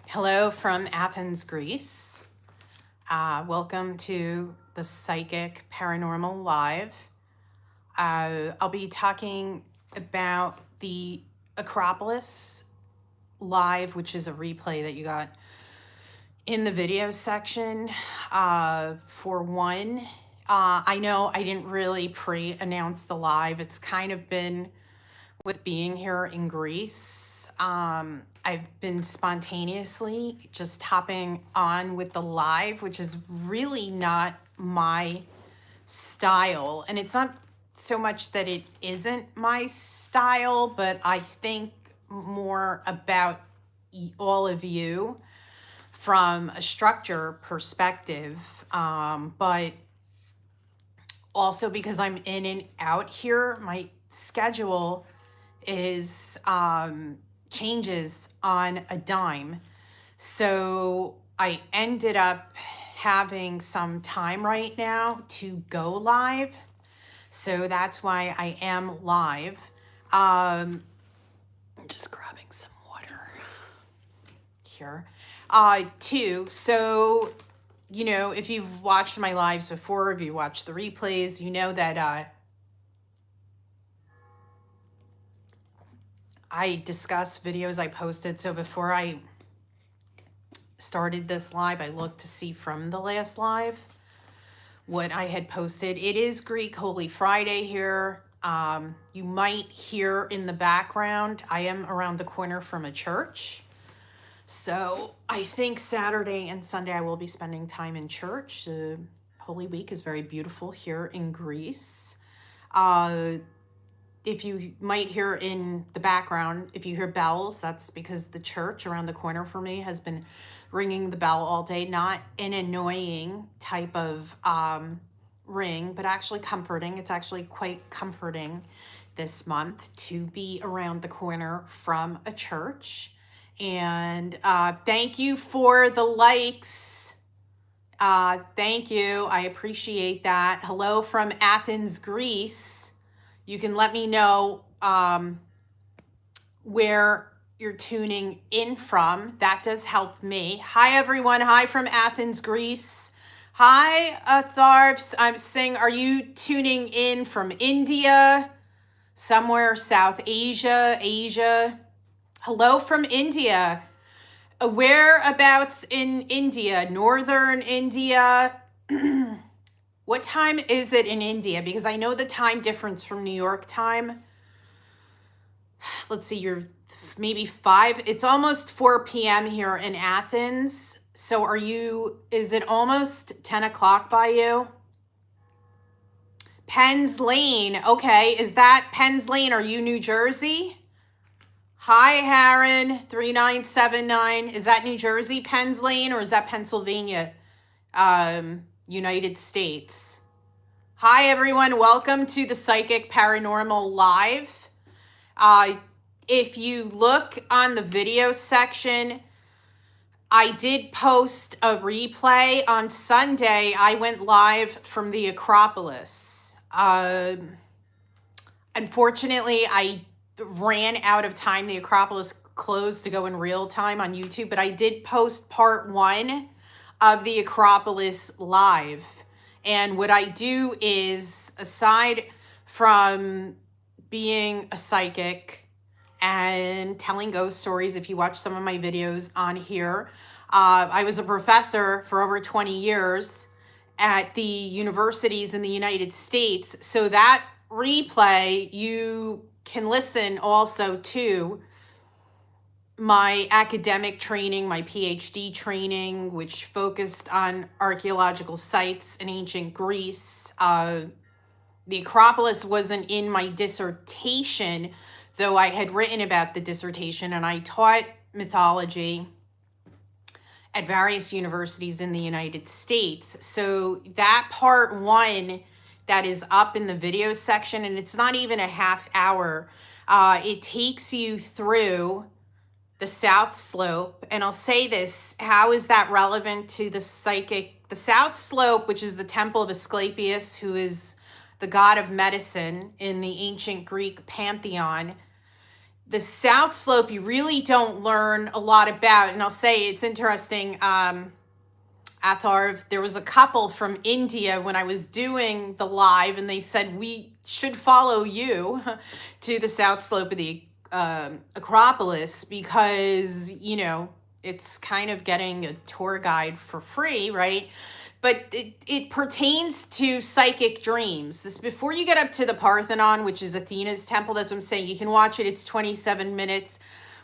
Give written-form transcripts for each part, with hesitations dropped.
Hello from Athens, Greece. Welcome to the Psychic Paranormal Live. I'll be talking about the Acropolis live, which is a replay that you got in the video section. For one, I know I didn't really pre-announce the live. It's kind of been with being here in Greece. I've been spontaneously just hopping on with the live, which is really not my style. And it's not so much that it isn't my style, but I think more about all of you from a structure perspective. But also because I'm in and out here, my schedule is changes on a dime. So I ended up having some time right now to go live. So that's why I am live. I'm just grabbing some water here. So, you know, if you've watched my lives before, if you watched the replays, you know that I discuss videos I posted. So before I started this live, I looked to see from the last live what I had posted. It is Greek Holy Friday here. You might hear in the background, I am around the corner from a church. So I think Saturday and Sunday I will be spending time in church. Holy Week is very beautiful here in Greece. If you might hear in the background, if you hear bells, that's because the church around the corner for me has been ringing the bell all day. Not an annoying type of ring, but actually comforting. It's actually quite comforting this month to be around the corner from a church. And thank you for the likes. Thank you. I appreciate that. Hello from Athens, Greece. You can let me know where you're tuning in from. That does help me. Hi, everyone. Hi from Athens, Greece. Hi, Tharps. I'm saying, are you tuning in from India? Somewhere South Asia, Asia? Hello from India. Whereabouts in India? Northern India? What time is it in India? Because I know the time difference from New York time. Let's see, you're maybe 5. It's almost 4 p.m. here in Athens. So is it almost 10 o'clock by you? Penn's Lane. Okay, is that Penn's Lane? Are you New Jersey? Hi, Harren, 3979. Is that New Jersey, Penn's Lane, or is that Pennsylvania? United States. Hi, everyone. Welcome to the Psychic Paranormal Live. If you look on the video section, I did post a replay on Sunday. I went live from the Acropolis. Unfortunately, I ran out of time. The Acropolis closed to go in real time on YouTube, but I did post part 1 of the Acropolis live. And what I do is, aside from being a psychic and telling ghost stories, if you watch some of my videos on here, I was a professor for over 20 years at the universities in the United States. So that replay, you can listen also to my academic training, my PhD training, which focused on archaeological sites in ancient Greece. The Acropolis wasn't in my dissertation, though I had written about the dissertation, and I taught mythology at various universities in the United States. So that part 1 that is up in the video section, and it's not even a half hour, it takes you through the South Slope. And I'll say this, how is that relevant to the psychic? The South Slope, which is the temple of Asclepius, who is the god of medicine in the ancient Greek pantheon, the South Slope, you really don't learn a lot about. And I'll say it's interesting. Atharv, there was a couple from India when I was doing the live, and they said, we should follow you to the South Slope of the Acropolis because, it's kind of getting a tour guide for free, right? But it pertains to psychic dreams. This before you get up to the Parthenon, which is Athena's temple. That's what I'm saying. You can watch it. It's 27 minutes.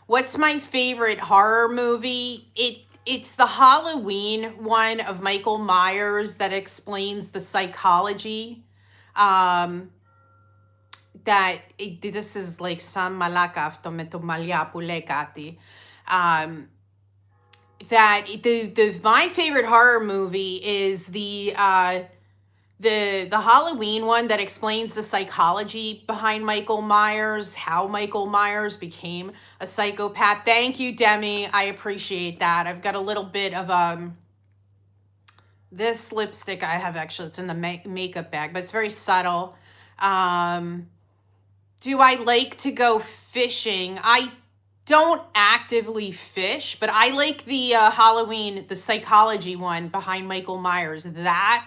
What's my favorite horror movie? It's the Halloween one of Michael Myers that explains the psychology. This is like some malakafto metumalyapulekati. That my favorite horror movie is the Halloween one that explains the psychology behind Michael Myers, how Michael Myers became a psychopath. Thank you, Demi. I appreciate that. I've got a little bit of this lipstick I have, actually, it's in the makeup bag, but it's very subtle. Do I like to go fishing? I don't actively fish, but I like the Halloween, the psychology one behind Michael Myers. That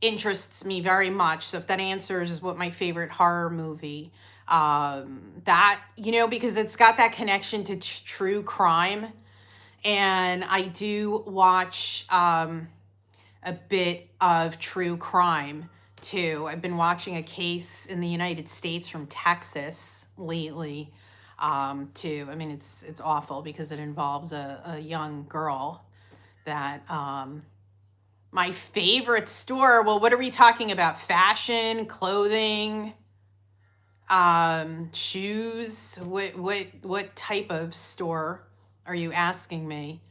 interests me very much. So if that answers what my favorite horror movie, because it's got that connection to true crime. And I do watch a bit of true crime too. I've been watching a case in the United States from Texas lately. Too. I mean, it's awful because it involves a young girl that, my favorite store. Well, what are we talking about? Fashion, clothing, shoes. What type of store are you asking me?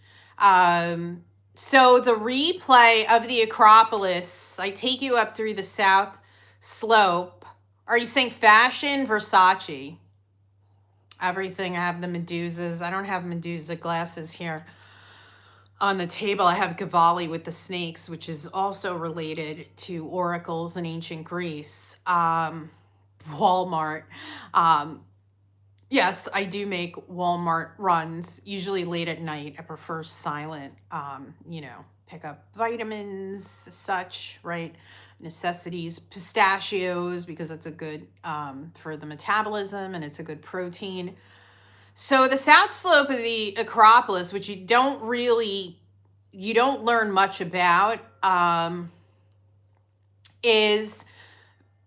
So the replay of the Acropolis, I take you up through the South Slope. Are you saying fashion? Versace. Everything. I have the Medusas. I don't have Medusa glasses here on the table. I have Cavalli with the snakes, which is also related to oracles in ancient Greece. Walmart. Yes, I do make Walmart runs, usually late at night. I prefer silent, pick up vitamins, such, right? Necessities, pistachios, because it's a good for the metabolism and it's a good protein. So the South Slope of the Acropolis, which you don't learn much about, is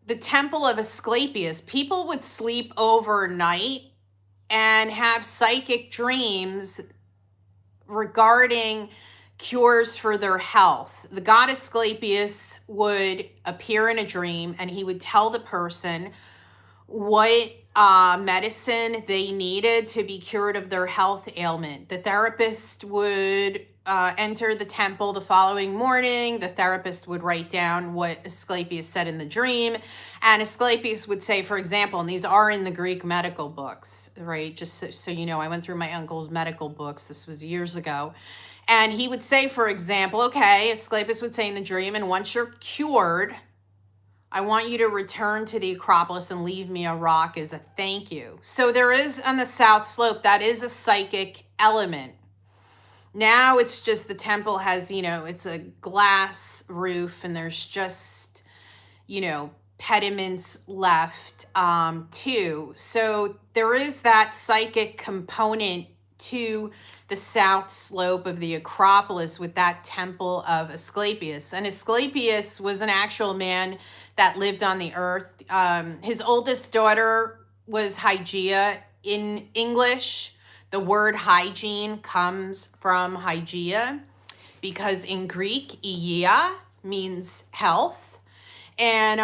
the temple of Asclepius. People would sleep overnight and have psychic dreams regarding cures for their health. The god Asclepius would appear in a dream and he would tell the person what medicine they needed to be cured of their health ailment. The therapist would enter the temple the following morning. The therapist would write down what Asclepius said in the dream. And Asclepius would say, for example, and these are in the Greek medical books, right? Just so you know, I went through my uncle's medical books. This was years ago. And he would say, for example, okay, Asclepius would say in the dream, and once you're cured, I want you to return to the Acropolis and leave me a rock as a thank you. So there is on the South Slope, that is a psychic element. Now it's just the temple has, it's a glass roof and there's just, pediments left too. So there is that psychic component to the South Slope of the Acropolis with that temple of Asclepius. And Asclepius was an actual man that lived on the earth. His oldest daughter was Hygeia. In English, the word hygiene comes from Hygeia because in Greek, ieia means health. And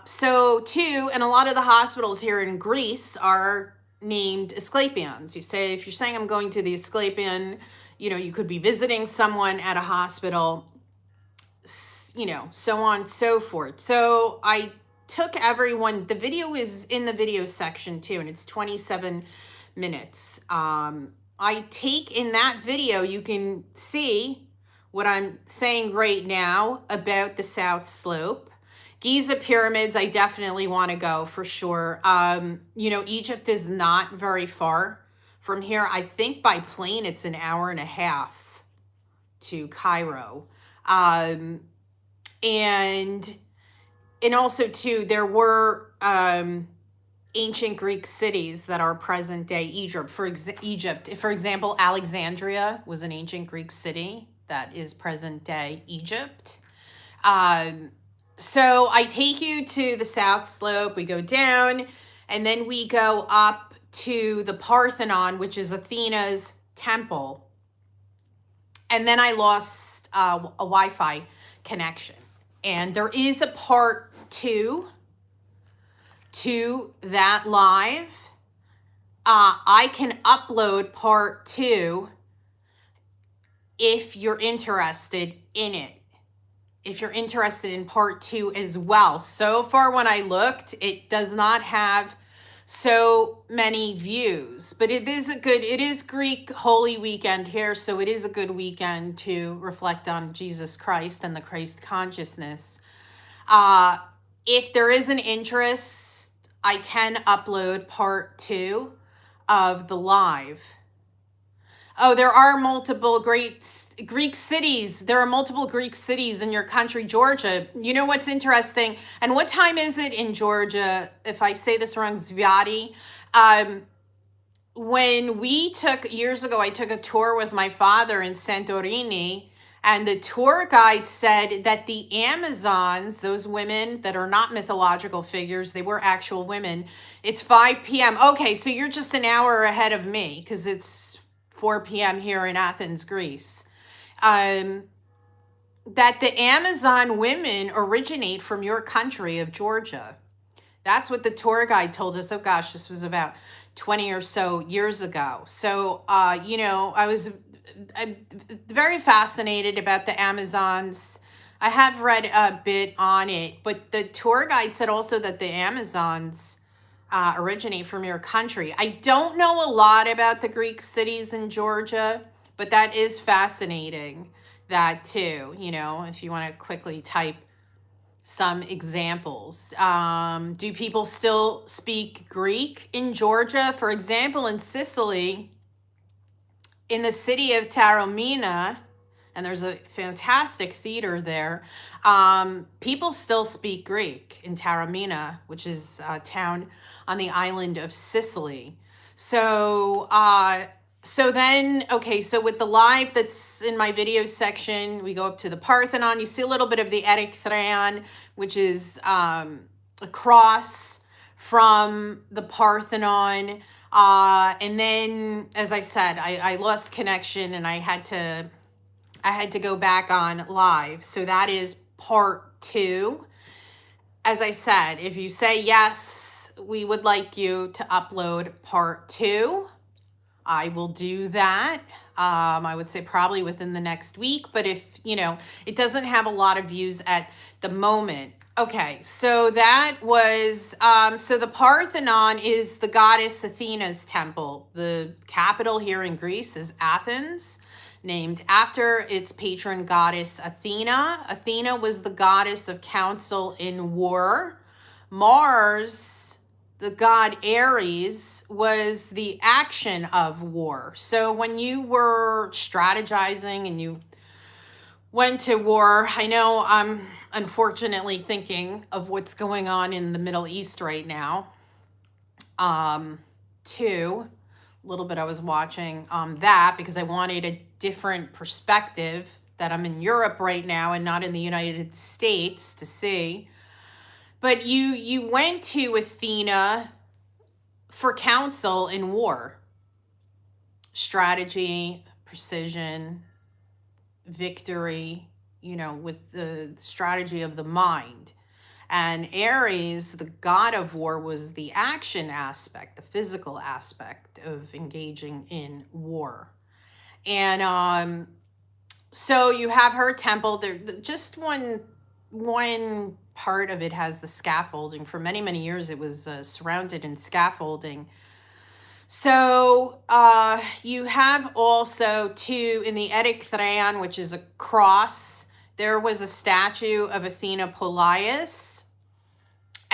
so too, and a lot of the hospitals here in Greece are named Asclepions. You say, if you're saying I'm going to the Asclepion, you could be visiting someone at a hospital, so on and so forth. So I took everyone, the video is in the video section too, and it's 27 minutes. I take in that video, you can see what I'm saying right now about the South Slope. Giza pyramids, I definitely want to go for sure. You know, Egypt is not very far from here. I think by plane it's an hour and a half to Cairo. And also too, there were ancient Greek cities that are present day Egypt. For example, Alexandria was an ancient Greek city that is present day Egypt. So I take you to the South Slope, we go down, and then we go up to the Parthenon, which is Athena's temple. And then I lost a Wi-Fi connection. And there is a part 2 to that live. I can upload part 2 if you're interested in it. If you're interested in part 2 as well. So far when I looked, it does not have so many views, but it is Greek Holy Weekend here, so it is a good weekend to reflect on Jesus Christ and the Christ consciousness. If there is an interest, I can upload part 2 of the live. Oh, there are multiple Greek cities. There are multiple Greek cities in your country, Georgia. You know what's interesting? And what time is it in Georgia? If I say this wrong, Zviadi. When we took, years ago, I took a tour with my father in Santorini, and the tour guide said that the Amazons, those women that are not mythological figures, they were actual women, it's 5 p.m. Okay, so you're just an hour ahead of me because it's 4 p.m. here in Athens, Greece. That the Amazon women originate from your country of Georgia. That's what the tour guide told us. Oh gosh, this was about 20 or so years ago. So, you know, I'm very fascinated about the Amazons. I have read a bit on it, but the tour guide said also that the Amazons originate from your country. I don't know a lot about the Greek cities in Georgia, but that is fascinating, that too, you know, if you want to quickly type some examples. Do people still speak Greek in Georgia? For example, in Sicily, in the city of Taormina, and there's a fantastic theater there, people still speak Greek in Taormina, which is a town on the island of Sicily. So, so with the live that's in my video section, we go up to the Parthenon. You see a little bit of the Erythraeon, which is a cross from the Parthenon. And then, as I said, I lost connection and I had to go back on live. So that is part 2. As I said, if you say yes, we would like you to upload part 2, I will do that. I would say probably within the next week, but if, you know, it doesn't have a lot of views at the moment. Okay, so that was, so the Parthenon is the goddess Athena's temple. The capital here in Greece is Athens, named after its patron goddess Athena. Athena was the goddess of counsel in war. Mars, the god Ares, was the action of war. So when you were strategizing and you went to war, I know I'm unfortunately thinking of what's going on in the Middle East right now. Too, a little bit I was watching that because I wanted a different perspective, that I'm in Europe right now and not in the United States, to see. But you went to Athena for counsel in war. Strategy, precision, victory, you know, with the strategy of the mind. And Ares, the god of war, was the action aspect, the physical aspect of engaging in war. And so you have her temple there. Just one part of it has the scaffolding. For many, many years, it was surrounded in scaffolding. So you have also, too, in the Erythraeon, which is a cross, there was a statue of Athena Polias.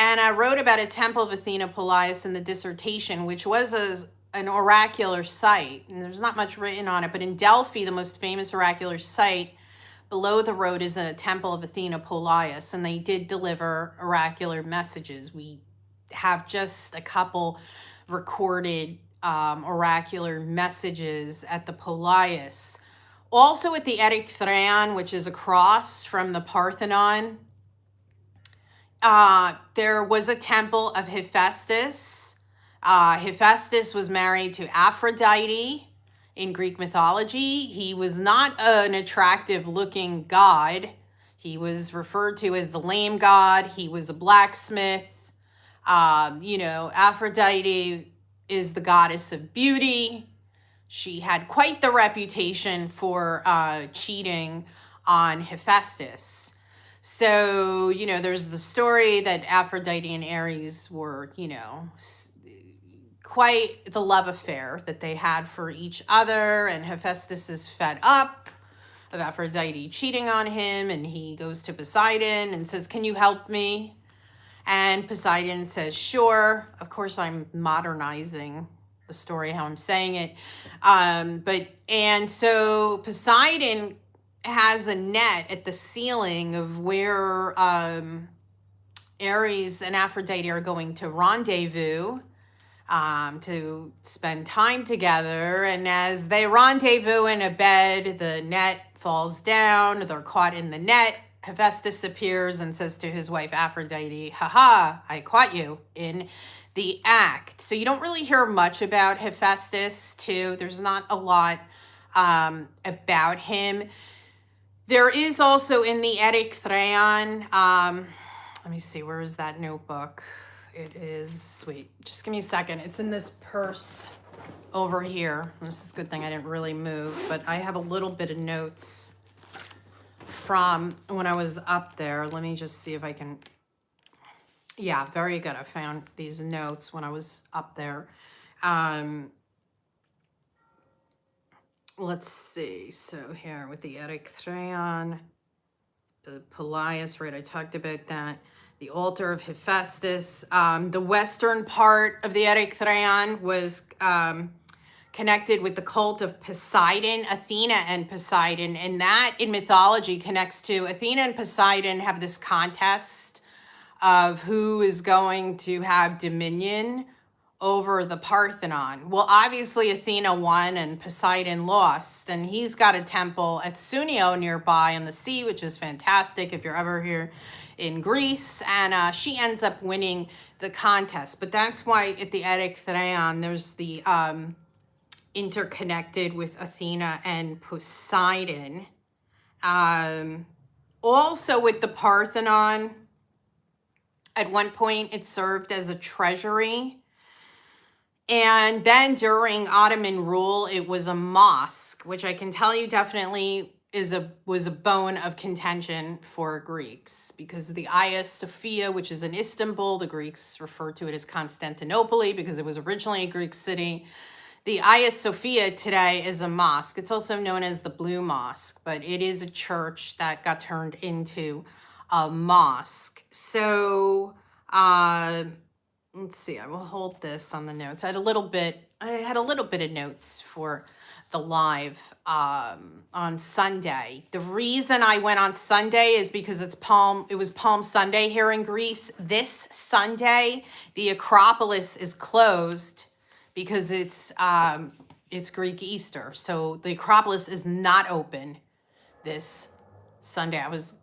And I wrote about a temple of Athena Polias in the dissertation, which was an oracular site. And there's not much written on it, but in Delphi, the most famous oracular site, below the road is a temple of Athena Polias, and they did deliver oracular messages. We have just a couple recorded oracular messages at the Polias. Also at the Erythraeon, which is across from the Parthenon, there was a temple of Hephaestus. Hephaestus was married to Aphrodite in Greek mythology. He was not an attractive looking god. He was referred to as the lame god. He was a blacksmith. Aphrodite is the goddess of beauty. She had quite the reputation for cheating on Hephaestus. So, there's the story that Aphrodite and Ares were, quite the love affair that they had for each other. And Hephaestus is fed up of Aphrodite cheating on him. And he goes to Poseidon and says, "Can you help me?" And Poseidon says, "Sure." Of course, I'm modernizing the story, how I'm saying it. And so Poseidon has a net at the ceiling of where Ares and Aphrodite are going to rendezvous to spend time together. And as they rendezvous in a bed, the net falls down. They're caught in the net. Hephaestus appears and says to his wife Aphrodite, "Haha, I caught you in the act." So you don't really hear much about Hephaestus too. There's not a lot about him. There is also in the Erythraeon, let me see, where is that notebook? It is, wait, just give me a second. It's in this purse over here. This is a good thing I didn't really move, but I have a little bit of notes from when I was up there. Let me just see if I can, yeah, very good. I found these notes when I was up there. Let's see. So here with the Erythraeon, the Polias, right? I talked about that. The altar of Hephaestus. The western part of the Erythraeon was connected with the cult of Poseidon, Athena and Poseidon. And that in mythology connects to Athena and Poseidon have this contest of who is going to have dominion over the Parthenon. Well, obviously Athena won and Poseidon lost, and he's got a temple at Sunio nearby on the sea, which is fantastic if you're ever here in Greece, and she ends up winning the contest. But that's why at the Erythraeon there's the interconnected with Athena and Poseidon. Also with the Parthenon, at one point it served as a treasury. And then during Ottoman rule, it was a mosque, which I can tell you definitely was a bone of contention for Greeks, because the Hagia Sophia, which is in Istanbul, the Greeks refer to it as Constantinople because it was originally a Greek city. The Hagia Sophia today is a mosque. It's also known as the Blue Mosque, but it is a church that got turned into a mosque. So, let's see, I will hold this on the notes. I had a little bit of notes for the live on Sunday. The reason I went on Sunday is because it was Palm Sunday here in Greece. This Sunday, the Acropolis is closed because it's Greek Easter. So the Acropolis is not open this Sunday. I was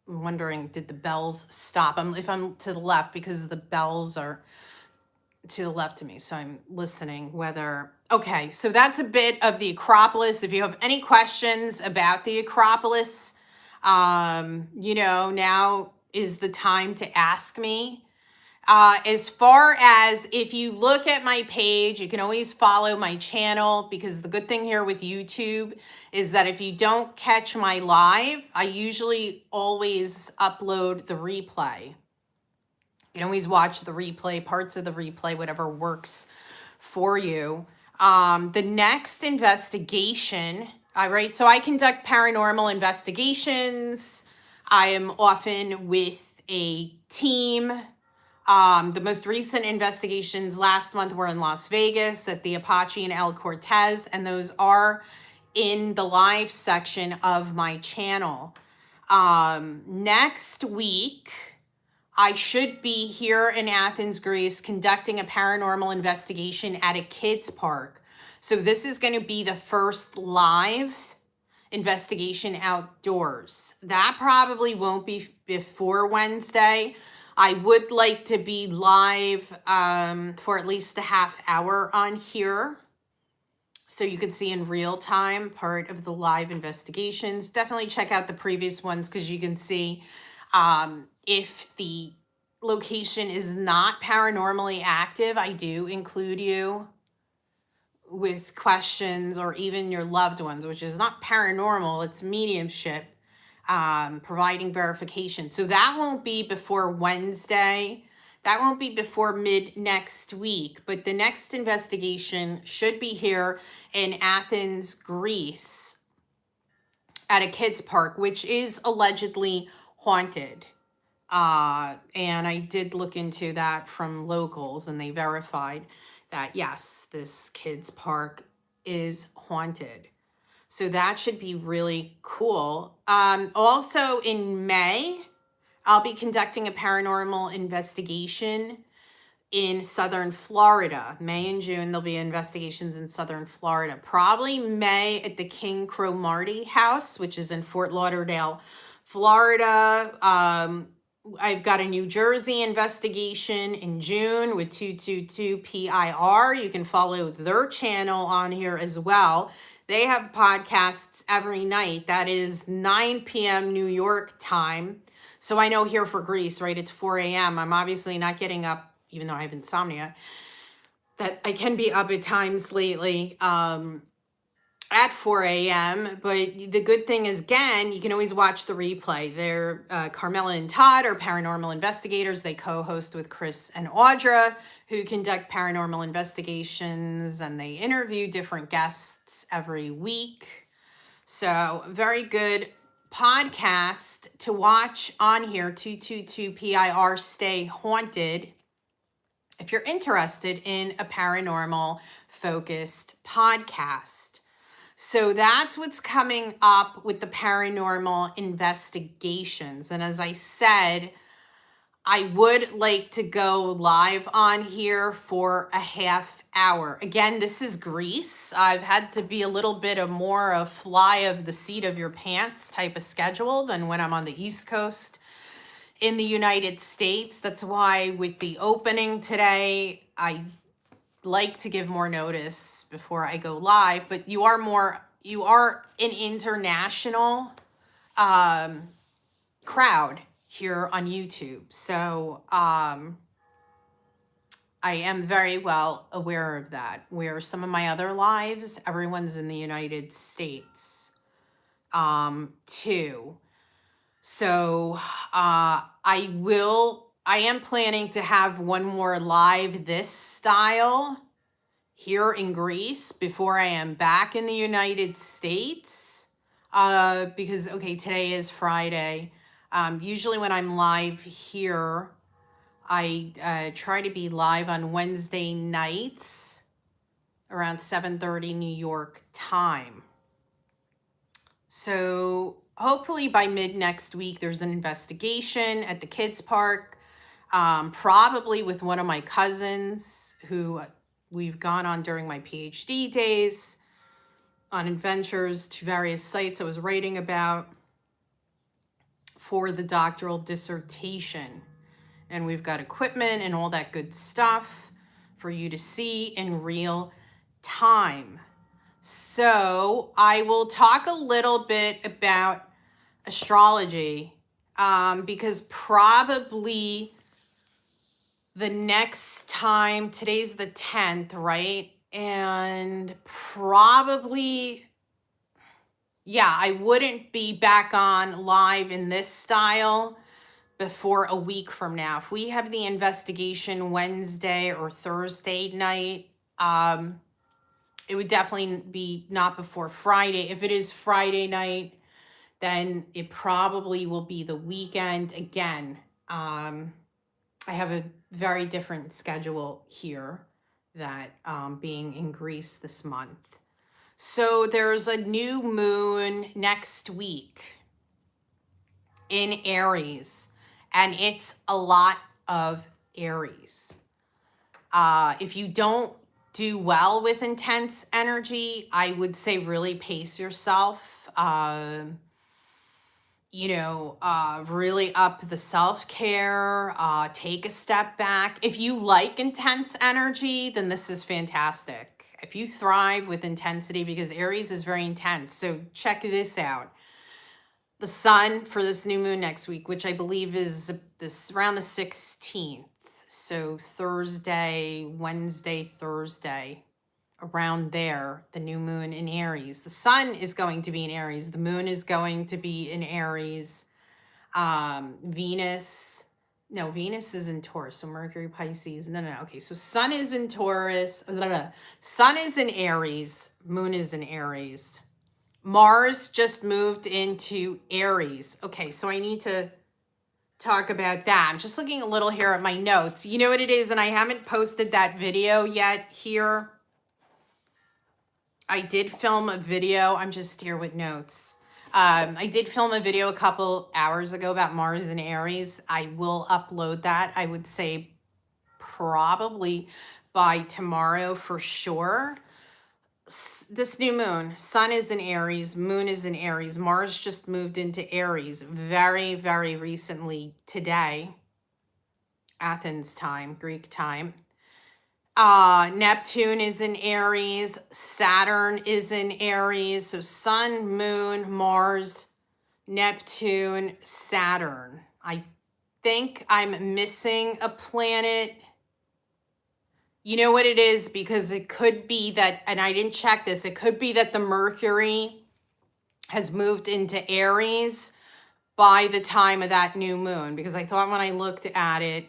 wondering, did the bells stop? If I'm to the left, because the bells are to the left of me, so I'm listening okay, so that's a bit of the Acropolis. If you have any questions about the Acropolis, now is the time to ask me. As far as if you look at my page, you can always follow my channel, because the good thing here with YouTube is that if you don't catch my live, I usually always upload the replay. You can always watch the replay, parts of the replay, whatever works for you. The next investigation, so I conduct paranormal investigations. I am often with a team. The most recent investigations last month were in Las Vegas at the Apache and El Cortez, and those are in the live section of my channel. Next week, I should be here in Athens, Greece, conducting a paranormal investigation at a kids park. So this is going to be the first live investigation outdoors. That probably won't be before Wednesday. I would like to be live for at least a half hour on here, so you can see in real time part of the live investigations. Definitely check out the previous ones, because you can see if the location is not paranormally active, I do include you with questions, or even your loved ones, which is not paranormal, it's mediumship, providing verification. So that won't be before Wednesday. That won't be before mid next week, but the next investigation should be here in Athens, Greece, at a kids park, which is allegedly haunted. And I did look into that from locals, and they verified that, yes, this kids park is haunted. So that should be really cool. Also in May, I'll be conducting a paranormal investigation in Southern Florida. May and June, there'll be investigations in Southern Florida. Probably May at the King Cromartie House, which is in Fort Lauderdale, Florida. I've got a New Jersey investigation in June with 222 PIR. You can follow their channel on here as well. They have podcasts every night. That is 9 p.m. New York time. So I know here for Greece, right, it's 4 a.m. I'm obviously not getting up, even though I have insomnia, that I can be up at times lately at 4 a.m. But the good thing is, again, you can always watch the replay. They're Carmela and Todd are paranormal investigators. They co-host with Chris and Audra, who conduct paranormal investigations, and they interview different guests every week. So very good podcast to watch on here, 222 PIR Stay Haunted, if you're interested in a paranormal focused podcast. So that's what's coming up with the paranormal investigations. And as I said, I would like to go live on here for a half hour. Again, this is Greece. I've had to be a little bit of more a fly of the seat of your pants type of schedule than when I'm on the East Coast in the United States. That's why with the opening today, I like to give more notice before I go live, but you are an international crowd here on YouTube. So I am very well aware of that. Where some of my other lives, everyone's in the United States too. So I am planning to have one more live this style here in Greece before I am back in the United States. Because, okay, today is Friday. Usually when I'm live here, I try to be live on Wednesday nights around 7:30 New York time. So hopefully by mid next week, there's an investigation at the kids park, probably with one of my cousins who we've gone on during my PhD days on adventures to various sites I was writing about for the doctoral dissertation. And we've got equipment and all that good stuff for you to see in real time. So I will talk a little bit about astrology, because probably the next time, today's the 10th, right? And probably, yeah, I wouldn't be back on live in this style before a week from now. If we have the investigation Wednesday or Thursday night, it would definitely be not before Friday. If it is Friday night, then it probably will be the weekend again. I I have a very different schedule here, that being in Greece this month. So there's a new moon next week in Aries, and it's a lot of Aries. If you don't do well with intense energy, I would say really pace yourself. Really up the self-care, take a step back. If you like intense energy, then this is fantastic. If you thrive with intensity, because Aries is very intense. So check this out. The sun for this new moon next week, which I believe is this around the 16th. So Thursday, Wednesday, Thursday, around there, the new moon in Aries. The sun is going to be in Aries. The moon is going to be in Aries. Venus is in Taurus. So Mercury, Pisces. No. Okay, so sun is in Taurus. Sun is in Aries. Moon is in Aries. Mars just moved into Aries. Okay, so I need to talk about that. I'm just looking a little here at my notes. You know what it is, and I haven't posted that video yet here. I did film a video. I'm just here with notes. I did film a video a couple hours ago about Mars and Aries. I will upload that, I would say probably by tomorrow for sure. This new moon, sun is in Aries, moon is in Aries. Mars just moved into Aries very, very recently today, Athens time, Greek time. Neptune is in Aries, Saturn is in Aries. So sun, moon, Mars, Neptune, Saturn. I think I'm missing a planet. You know what it is? Because it could be that, and I didn't check this, it could be that the Mercury has moved into Aries by the time of that new moon, because I thought when I looked at it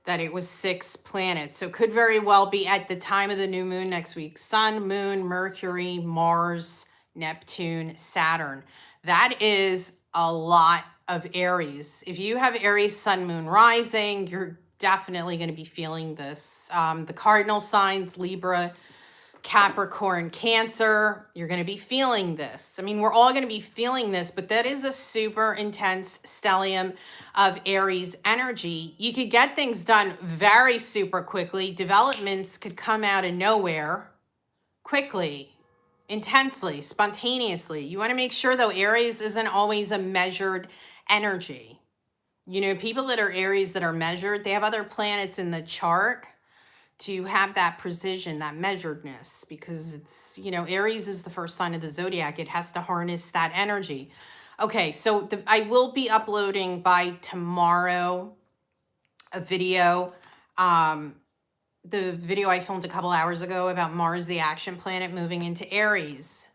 that it was 6 planets. So it could very well be at the time of the new moon next week. Sun, moon, Mercury, Mars, Neptune, Saturn. That is a lot of Aries. If you have Aries, sun, moon, rising, you're definitely going to be feeling this. The cardinal signs, Libra, Capricorn, Cancer, you're going to be feeling this. I mean, we're all going to be feeling this, but that is a super intense stellium of Aries energy. You could get things done very super quickly. Developments could come out of nowhere quickly, intensely, spontaneously. You want to make sure, though, Aries isn't always a measured energy. You know, people that are Aries that are measured, they have other planets in the chart to have that precision, that measuredness, because it's, you know, Aries is the first sign of the zodiac. It has to harness that energy. Okay, so I will be uploading by tomorrow a video. The video I filmed a couple hours ago about Mars, the action planet, moving into Aries.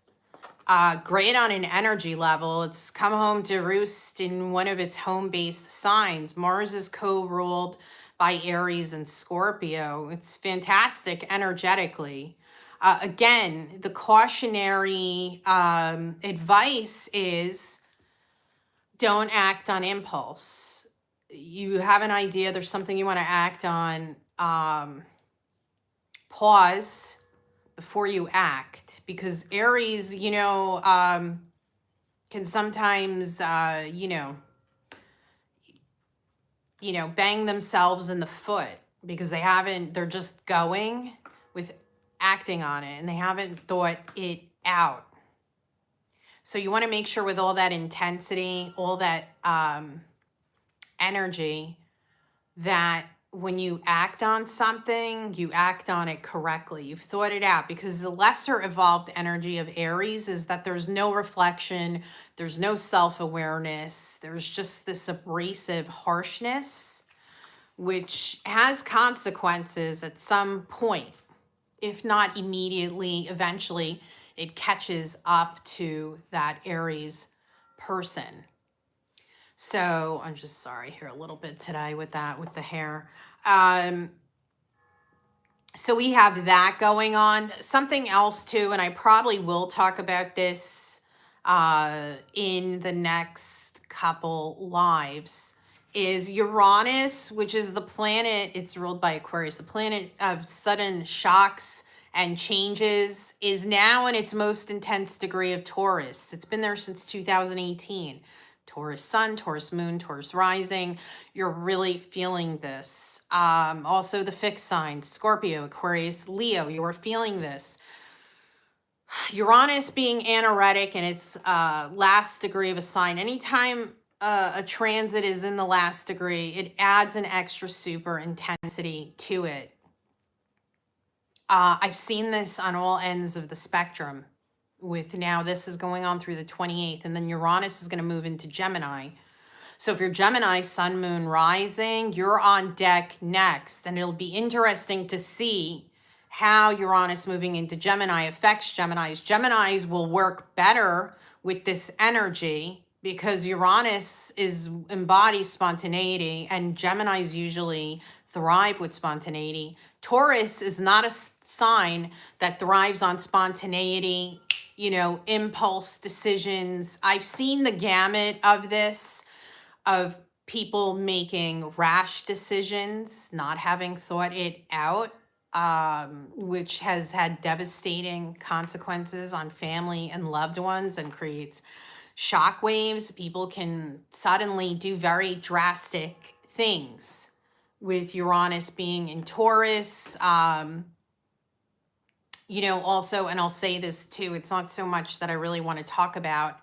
Great on an energy level. It's come home to roost in one of its home-based signs. Mars is co-ruled by Aries and Scorpio. It's fantastic energetically. Again, the cautionary advice is don't act on impulse. You have an idea, there's something you want to act on, pause before you act, because Aries, you know, can sometimes, bang themselves in the foot because they're just going with acting on it and they haven't thought it out. So you want to make sure with all that intensity, all that energy, that when you act on something, you act on it correctly. You've thought it out, because the lesser evolved energy of Aries is that there's no reflection, there's no self-awareness, there's just this abrasive harshness, which has consequences at some point. If not immediately, eventually it catches up to that Aries person. So I'm just sorry here a little bit today with that, with the hair. So we have that going on. Something else too, and I probably will talk about this in the next couple lives, is Uranus, which is the planet, it's ruled by Aquarius, the planet of sudden shocks and changes, is now in its most intense degree of Taurus. It's been there since 2018. Taurus sun, Taurus moon, Taurus rising. You're really feeling this. Also the fixed signs, Scorpio, Aquarius, Leo, you are feeling this. Uranus being anaretic in its last degree of a sign. Anytime a transit is in the last degree, it adds an extra super intensity to it. I've seen this on all ends of the spectrum. With now, this is going on through the 28th, and then Uranus is going to move into Gemini. So if you're Gemini, sun, moon, rising, you're on deck next. And it'll be interesting to see how Uranus moving into Gemini affects Geminis. Geminis will work better with this energy because Uranus embodies spontaneity, and Geminis usually thrive with spontaneity. Taurus is not a sign that thrives on spontaneity, impulse decisions. I've seen the gamut of this, of people making rash decisions, not having thought it out, which has had devastating consequences on family and loved ones and creates shock waves. People can suddenly do very drastic things with Uranus being in Taurus. Also, and I'll say this too, it's not so much that I really want to talk about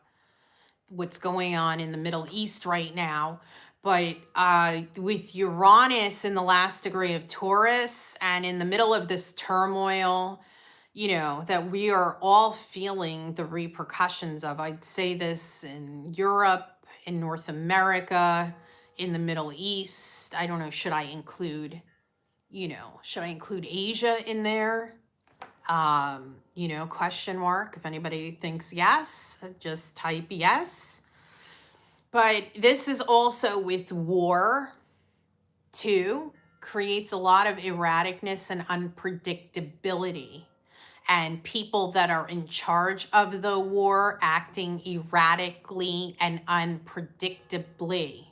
what's going on in the Middle East right now, but with Uranus in the last degree of Taurus and in the middle of this turmoil, that we are all feeling the repercussions of. I'd say this in Europe, in North America, in the Middle East. I don't know, should I include Asia in there? Question mark. If anybody thinks yes, just type yes. But this is also with war too, creates a lot of erraticness and unpredictability, and people that are in charge of the war acting erratically and unpredictably.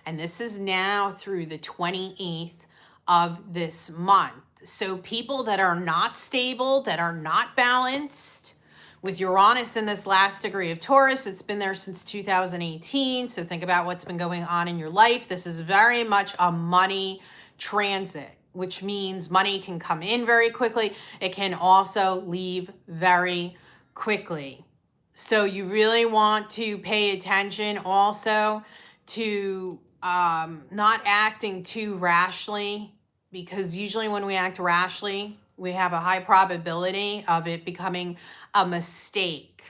And this is now through the 28th of this month. So people that are not stable, that are not balanced, with Uranus in this last degree of Taurus, it's been there since 2018. So think about what's been going on in your life. This is very much a money transit, which means money can come in very quickly. It can also leave very quickly. So you really want to pay attention also to not acting too rashly, because usually when we act rashly, we have a high probability of it becoming a mistake.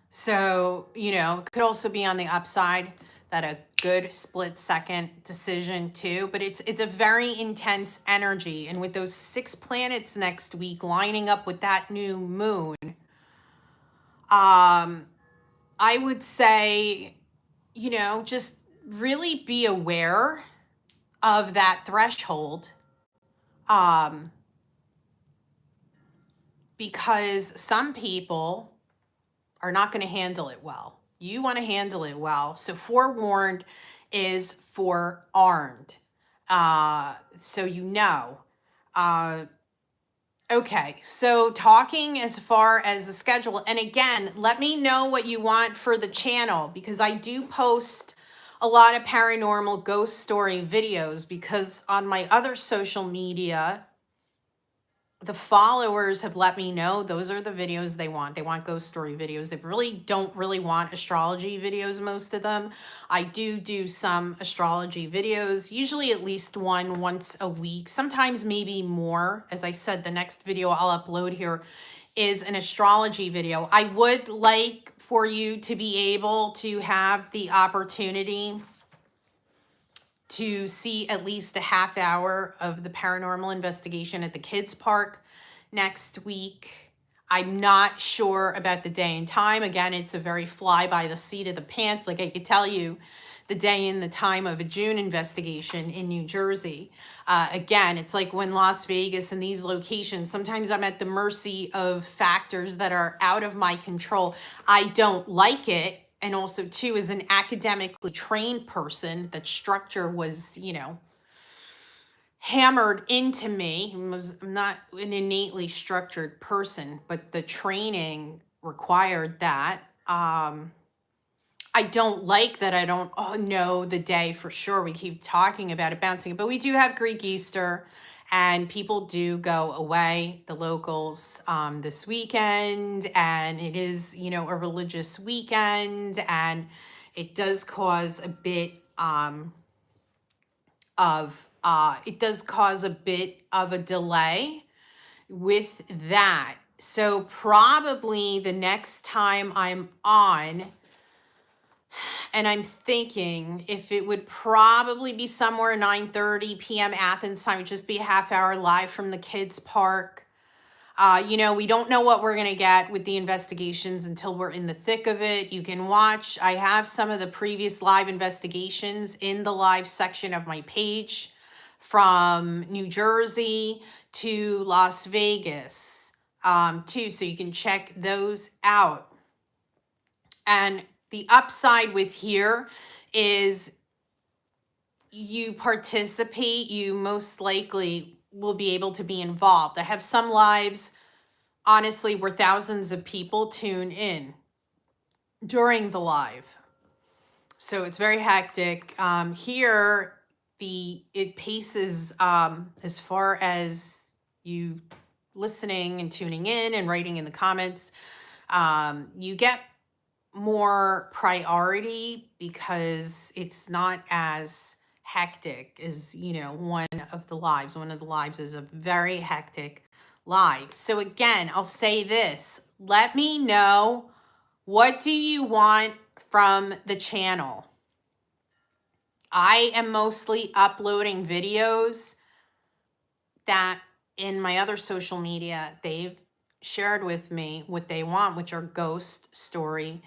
So, it could also be on the upside that a good split second decision too, but it's a very intense energy. And with those 6 planets next week lining up with that new moon, I would say, just really be aware of that threshold, because some people are not going to handle it well. You want to handle it well. So forewarned is forearmed. Okay, so talking as far as the schedule, and again, let me know what you want for the channel, because I do post a lot of paranormal ghost story videos, because on my other social media, the followers have let me know those are the videos they want. They want ghost story videos. They don't really want astrology videos, most of them. I do some astrology videos, usually at least once a week, sometimes maybe more. As I said, the next video I'll upload here is an astrology video. I would like for you to be able to have the opportunity to see at least a half hour of the paranormal investigation at the kids park next week. I'm not sure about the day and time. Again, it's a very fly by the seat of the pants. Like I could tell you the day and the time of a June investigation in New Jersey. Again, it's like when Las Vegas and these locations, sometimes I'm at the mercy of factors that are out of my control. I don't like it. and also too, as an academically trained person, that structure was, hammered into me. I'm not an innately structured person, but the training required that. I don't like that I don't know the day for sure. We keep talking about it, bouncing it, but we do have Greek Easter, and people do go away, the locals, this weekend, and it is, a religious weekend, and it does cause a bit of a delay with that. So probably the next time I'm on, and I'm thinking if it would probably be somewhere 9:30 p.m. Athens time, just be a half hour live from the kids' park. We don't know what we're going to get with the investigations until we're in the thick of it. You can watch. I have some of the previous live investigations in the live section of my page, from New Jersey to Las Vegas, too. So you can check those out. And the upside with here is you participate, you most likely will be able to be involved. I have some lives, honestly, where thousands of people tune in during the live. So it's very hectic. Here, it paces as far as you listening and tuning in and writing in the comments. You get more priority because it's not as hectic as, one of the lives. One of the lives is a very hectic live. So again, I'll say this. Let me know, what do you want from the channel? I am mostly uploading videos that in my other social media, they've shared with me what they want, which are ghost story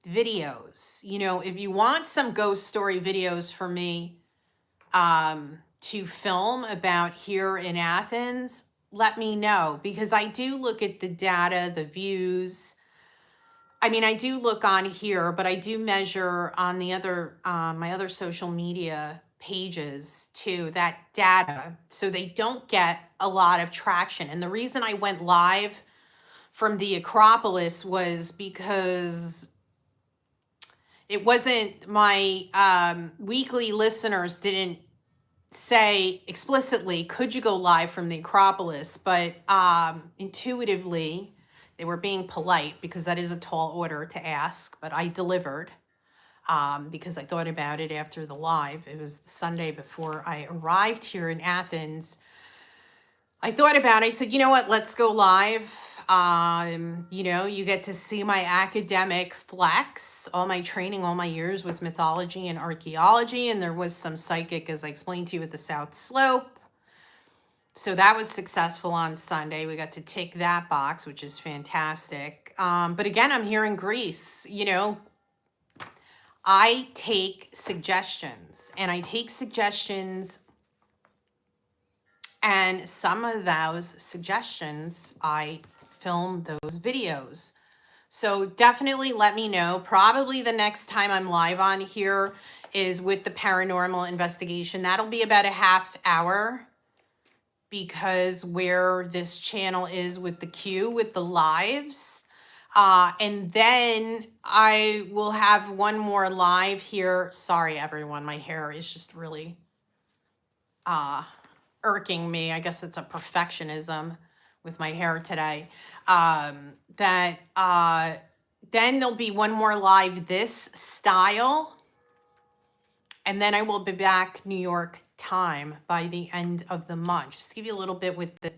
videos. If you want some ghost story videos for me to film about here in Athens, let me know, because I do look at the data, the views. I do look on here, but I do measure on the other, my other social media pages too, that data. So they don't get a lot of traction. And the reason I went live from the Acropolis was because it wasn't my weekly listeners didn't say explicitly, could you go live from the Acropolis? But intuitively, they were being polite, because that is a tall order to ask, but I delivered because I thought about it after the live. It was the Sunday before I arrived here in Athens. I thought about it. I said, you know what, let's go live. You get to see my academic flex, all my training, all my years with mythology and archaeology. And there was some psychic, as I explained to you, at the South Slope. So that was successful on Sunday. We got to tick that box, which is fantastic. But again, I'm here in Greece. I take suggestions, and some of those suggestions, I film those videos. So definitely let me know. Probably the next time I'm live on here is with the paranormal investigation. That'll be about a half hour, because where this channel is with the queue, with the lives. And then I will have one more live here. Sorry, everyone. My hair is just really irking me. I guess it's a perfectionism with my hair today. Then there'll be one more live this style. And then I will be back New York time by the end of the month. Just to give you a little bit with the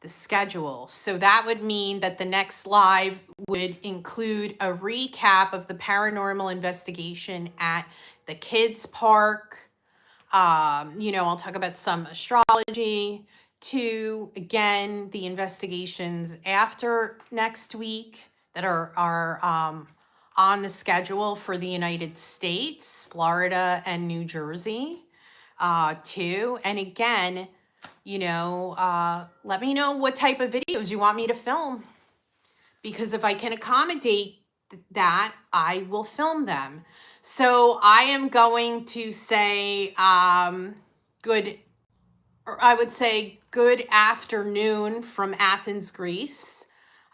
schedule. So that would mean that the next live would include a recap of the paranormal investigation at the kids' park. I'll talk about some astrology, to, again, the investigations after next week that are on the schedule for the United States, Florida and New Jersey, too. And again, let me know what type of videos you want me to film, because if I can accommodate that I will film them. So I am going to say I would say good afternoon from Athens, Greece.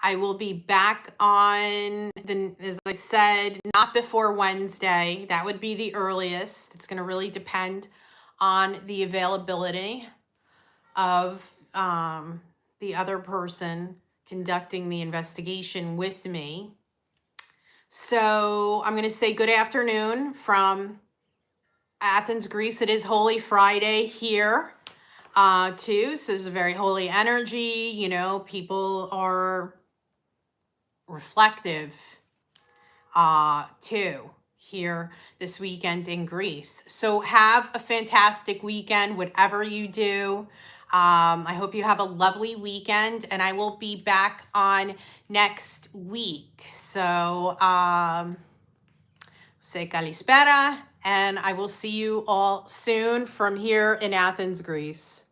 I will be back on as I said, not before Wednesday. That would be the earliest. It's going to really depend on the availability of the other person conducting the investigation with me. So I'm going to say good afternoon from Athens, Greece. It is Holy Friday here too. So it's a very holy energy. You know, people are reflective too here this weekend in Greece. So have a fantastic weekend, whatever you do. I hope you have a lovely weekend, and I will be back on next week. So say kalispera, and I will see you all soon from here in Athens, Greece.